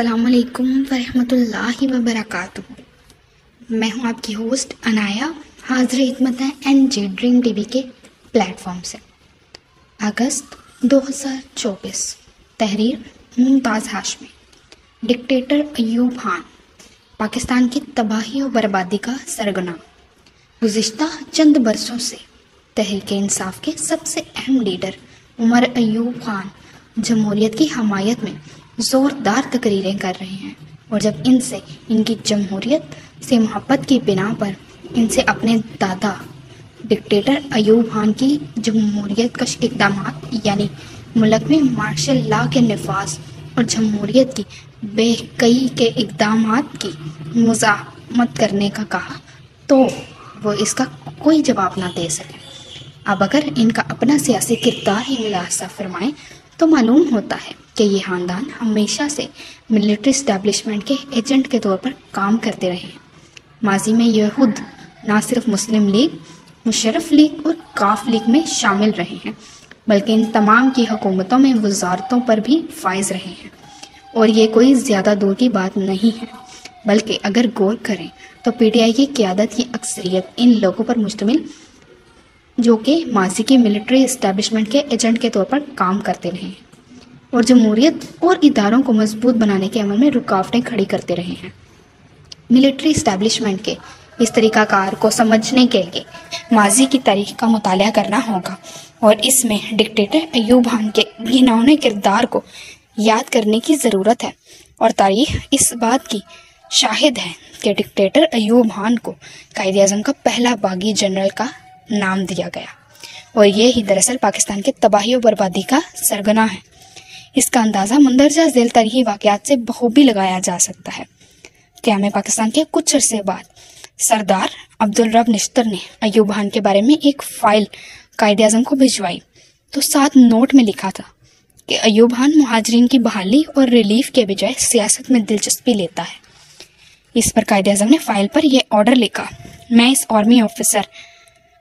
السلام علیکم ورحمۃ اللہ وبرکاتہ۔ میں ہوں آپ کی ہوسٹ عنایا، حاضر خدمت ہے NG ڈریم ٹی وی کے پلیٹ فارم سے۔ اگست 2024، تحریر ممتاز ہاشمی۔ ڈکٹیٹر ایوب خان پاکستان کی تباہی و بربادی کا سرغنہ۔ گزشتہ چند برسوں سے تحریک انصاف کے سب سے اہم لیڈر عمر ایوب خان جمہوریت کی حمایت میں زوردار تقریریں کر رہے ہیں، اور جب ان کی جمہوریت سے محبت کی بنا پر ان سے اپنے دادا ڈکٹیٹر ایوب خان کی جمہوریت کش اقدامات یعنی ملک میں مارشل لا کے نفاذ اور جمہوریت کی بے کئی کے اقدامات کی مزاحمت کرنے کا کہا تو وہ اس کا کوئی جواب نہ دے سکے۔ اب اگر ان کا اپنا سیاسی کردار ہی ملاحظہ فرمائیں تو معلوم ہوتا ہے کہ یہ خاندان ہمیشہ سے ملٹری اسٹیبلشمنٹ کے ایجنٹ کے طور پر کام کرتے رہے ہیں۔ ماضی میں یہ خود نہ صرف مسلم لیگ، مشرف لیگ اور کاف لیگ میں شامل رہے ہیں، بلکہ ان تمام کی حکومتوں میں وزارتوں پر بھی فائز رہے ہیں۔ اور یہ کوئی زیادہ دور کی بات نہیں ہے، بلکہ اگر غور کریں تو PTI کی قیادت کی اکثریت ان لوگوں پر مشتمل جو کہ ماضی کی ملٹری اسٹیبلشمنٹ کے ایجنٹ کے طور پر کام کرتے رہے ہیں اور جمہوریت اور اداروں کو مضبوط بنانے کے عمل میں رکاوٹیں کھڑی کرتے رہے ہیں۔ ملٹری اسٹیبلشمنٹ کے اس طریقہ کار کو سمجھنے کے لیے ماضی کی تاریخ کا مطالعہ کرنا ہوگا، اور اس میں ڈکٹیٹر ایوب خان کے گھناؤنے کردار کو یاد کرنے کی ضرورت ہے۔ اور تاریخ اس بات کی شاہد ہے کہ ڈکٹیٹر ایوب خان کو قائد اعظم کا پہلا باغی جنرل کا نام دیا گیا، اور یہ ہی دراصل پاکستان کے تباہی و بربادی کا سرغنہ ہے۔ اس کا اندازہ مندرجہ ذیل تاریخی واقعات سے بخوبی لگایا جا سکتا ہے۔ قیام پاکستان کے کچھ عرصے بعد سردار عبدالرب نشتر نے ایوب خان کے بارے میں ایک فائل قائد اعظم کو بھجوائی تو ساتھ نوٹ میں لکھا تھا کہ ایوب خان مہاجرین کی بحالی اور ریلیف کے بجائے سیاست میں دلچسپی لیتا ہے۔ اس پر قائد اعظم نے فائل پر یہ آرڈر لکھا: میں اس آرمی آفیسر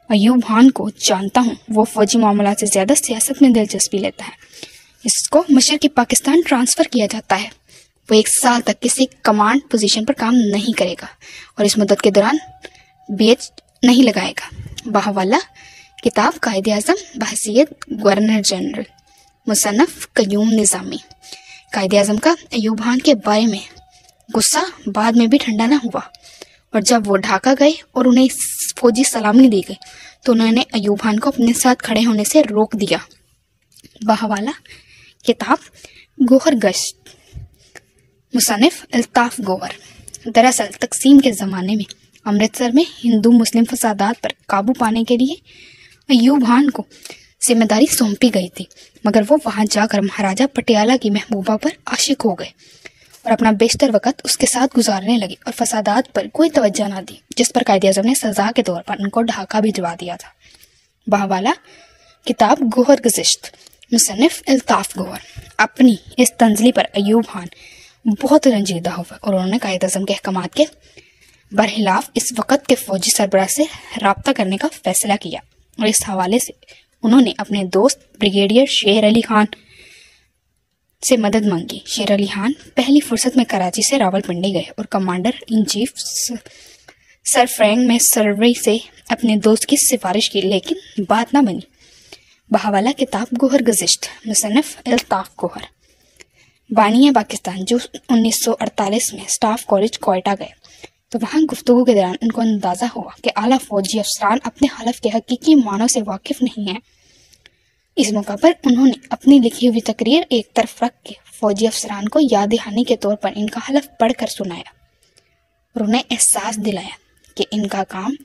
ایوب خان کو جانتا ہوں، وہ فوجی معاملات سے زیادہ سیاست میں دلچسپی لیتا ہے۔ اس کو مشرقی پاکستان ٹرانسفر کیا جاتا ہے۔ وہ 1 سال تک کسی کمانڈ پوزیشن پر کام نہیں کرے گا اور اس مدت کے دوران BH نہیں لگائے گا۔ بحوالہ کتاب قائد اعظم بحیثیت گورنر جنرل، مصنف قیوم نظامی۔ قائد اعظم کا ایوب خان کے بارے میں غصہ بعد میں بھی ٹھنڈا نہ ہوا، اور جب وہ ڈھاکہ گئے اور انہیں فوجی سلامی دی گئی تو انہوں نے ایوب خان کو اپنے ساتھ کھڑے ہونے سے روک دیا۔ بحوالہ کتاب گوہر گشت، مصنف الطاف گوہر۔ دراصل تقسیم کے زمانے میں امرتسر میں ہندو مسلم فسادات پر قابو پانے کے لیے ایوب خان کو ذمہ داری سونپی گئی تھی، مگر وہ وہاں جا کر مہاراجہ پٹیالہ کی محبوبہ پر عاشق ہو گئے اور اپنا بیشتر وقت اس کے ساتھ گزارنے لگے اور فسادات پر کوئی توجہ نہ دی، جس پر قائد اعظم نے سزا کے طور پر ان کو ڈھاکہ بھجوا دیا تھا۔ بحوالہ کتاب گوہر گزشت، مصنف الطاف گوہر۔ اپنی اس تنزلی پر ایوب خان بہت رنجیدہ ہوئے اور انہوں نے قائد اعظم کے احکامات کے برخلاف اس وقت کے فوجی سربراہ سے رابطہ کرنے کا فیصلہ کیا، اور اس حوالے سے انہوں نے اپنے دوست بریگیڈیئر شیر علی خان سے مدد مانگی۔ شیر علی خان پہلی فرصت میں کراچی سے راولپنڈی گئے اور commander in chief sir Frank میں سروے سے اپنے دوست کی سفارش کی، لیکن بات نہ بنی۔ بحوالہ کتاب گوہر گزشت، مصنف الطاف گوہر۔ بانی پاکستان جو 1948 میں سٹاف کالج کوئٹہ گئے تو وہاں گفتگو کے دوران ان کو اندازہ ہوا کہ اعلیٰ فوجی افسران اپنے حلف کے حقیقی معنوں سے واقف نہیں ہیں۔ اس موقع پر انہوں نے اپنی لکھی ہوئی تقریر ایک طرف رکھ کے فوجی افسران کو یاد دہانی کے طور پر ان کا حلف پڑھ کر سنایا اور انہیں احساس دلایا کہ ان کا کام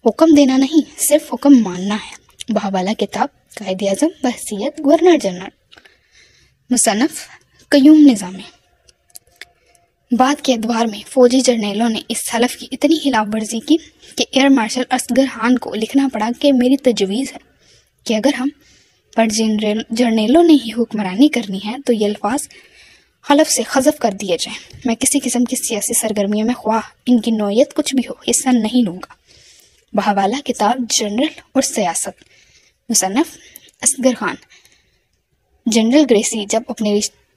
حکم دینا نہیں، صرف حکم ماننا ہے۔ بحوالہ کتاب قائد اعظم بحیثیت گورنر جنرل، مصنف قیوم نظامی۔ بعد کے ادوار میں فوجی جرنیلوں نے اس حلف کی اتنی خلاف ورزی کی کہ ایئر مارشل اصغر خان کو لکھنا پڑا کہ میری تجویز ہے کہ اگر ہم پر جرنیلوں نے ہی حکمرانی کرنی ہے تو یہ الفاظ حلف سے حذف کر دیے جائیں۔ میں کسی قسم کی سیاسی سرگرمیوں میں خواہ ان کی نوعیت کچھ بھی ہو حصہ نہیں لوں گا۔ بحوالہ کتاب جنرل اور سیاست، مصنف اصغر خان۔ جنرل گریسی جب اپنے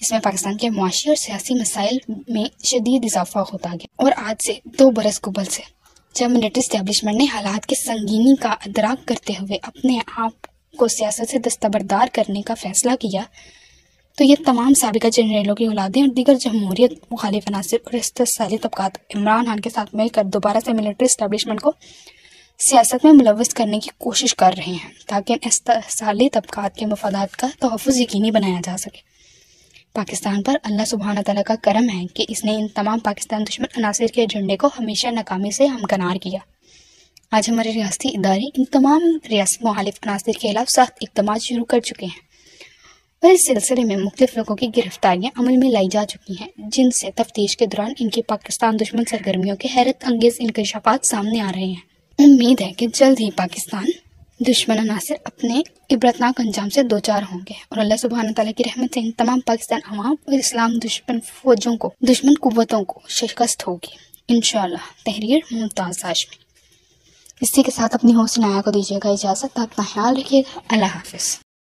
اس میں پاکستان کے معاشی اور سیاسی مسائل میں شدید اضافہ ہوتا گیا، اور آج سے 2 برس قبل سے جب ملٹری اسٹیبلشمنٹ نے حالات کی سنگینی کا ادراک کرتے ہوئے اپنے آپ کو سیاست سے دستبردار کرنے کا فیصلہ کیا، تو یہ تمام سابقہ جنرلوں کی اولادیں اور دیگر جمہوریت مخالف عناصر اور استحصالی طبقات عمران خان کے ساتھ مل کر دوبارہ سے ملٹری اسٹیبلشمنٹ کو سیاست میں ملوث کرنے کی کوشش کر رہے ہیں تاکہ ان استحصالی طبقات کے مفادات کا تحفظ یقینی بنایا جا سکے۔ پاکستان پر اللہ سبحانہ تعالیٰ کا کرم ہے کہ اس نے ان تمام پاکستان دشمن عناصر کے ایجنڈے کو ہمیشہ ناکامی سے ہمکنار کیا۔ آج ہمارے ریاستی ادارے ان تمام ریاست مخالف عناصر کے خلاف سخت اقدامات شروع کر چکے ہیں، اور اس سلسلے میں مختلف لوگوں کی گرفتاریاں عمل میں لائی جا چکی ہیں، جن سے تفتیش کے دوران ان کی پاکستان دشمن سرگرمیوں کے حیرت انگیز انکشافات سامنے آ رہے ہیں۔ امید ہے کہ جلد ہی پاکستان دشمن عناصر اپنے عبرتناک انجام سے دوچار ہوں گے، اور اللہ سبحانہ تعالیٰ کی رحمت سے ان تمام پاکستان عوام اور اسلام دشمن فوجوں کو، دشمن قوتوں کو شکست ہوگی انشاءاللہ۔ تحریر ممتاز ہاشمی۔ اسی کے ساتھ اپنی ہوسٹ نایا کو دیجیے گا اجازت۔ اپنا خیال رکھیے گا۔ اللہ حافظ۔